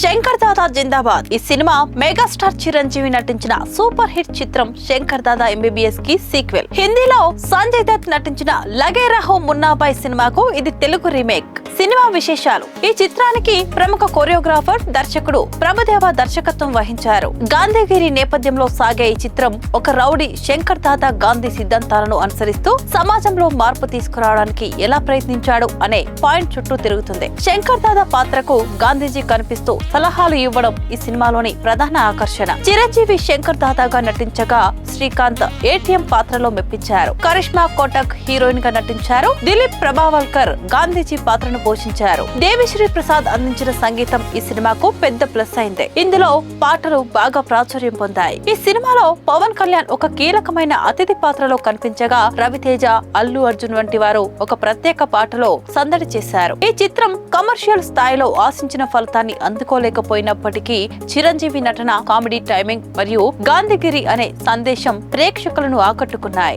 శంకర్ దాదా జిందాబాద్. ఈ cinema megastar Chiranjeevi నటించిన super hit చిత్రం శంకర్ దాదా ఎంబీబీఎస్ కి సీక్వెల్. హిందీలో సంజయ్ దత్ నటించిన లగే రహో మున్నాబాయ్ సినిమాకు ఇది తెలుగు రీమేక్. సినిమా విశేషాలు: ఈ చిత్రానికి ప్రముఖ కొరియోగ్రాఫర్, దర్శకుడు ప్రభుదేవ దర్శకత్వం వహించారు. గాంధీగిరి నేపథ్యంలో సాగే ఈ చిత్రం ఒక రౌడీ శంకర్ దాదా గాంధీ సిద్ధాంతాలను అనుసరిస్తూ సమాజంలో మార్పు తీసుకురావడానికి ఎలా ప్రయత్నించాడు అనే పాయింట్ చుట్టూ తిరుగుతుంది. శంకర్ దాదా పాత్రకు గాంధీజీ కనిపిస్తూ సలహాలు ఇవ్వడం ఈ సినిమాలోని ప్రధాన ఆకర్షణ. చిరంజీవి శంకర్ దాదాగా నటించగా శ్రీకాంత్ ఏటీఎం పాత్రలో మెప్పించారు. కరిష్మా కోటక్ హీరోయిన్ గా నటించారు. దిలీప్ ప్రభావల్కర్ గాంధీజీ పాత్రను పోషించారు. దేవిశ్రీ ప్రసాద్ అందించిన సంగీతం ఈ సినిమాకు పెద్ద ప్లస్ అయింది. ఇందులో పాటలు బాగా ప్రాచుర్యం పొందాయి. ఈ సినిమాలో పవన్ కళ్యాణ్ ఒక కీలకమైన అతిథి పాత్రలో కనిపించగా రవితేజ, అల్లు అర్జున్ వంటి వారు ఒక ప్రత్యేక పాటలో సందడి చేశారు. ఈ చిత్రం కమర్షియల్ స్థాయిలో ఆశించిన ఫలితాన్ని అందుకోలేకపోయినప్పటికీ చిరంజీవి నటన, కామెడీ టైమింగ్ మరియు గాంధీగిరి అనే సందేశం ప్రేక్షకులను ఆకట్టుకున్నాయి.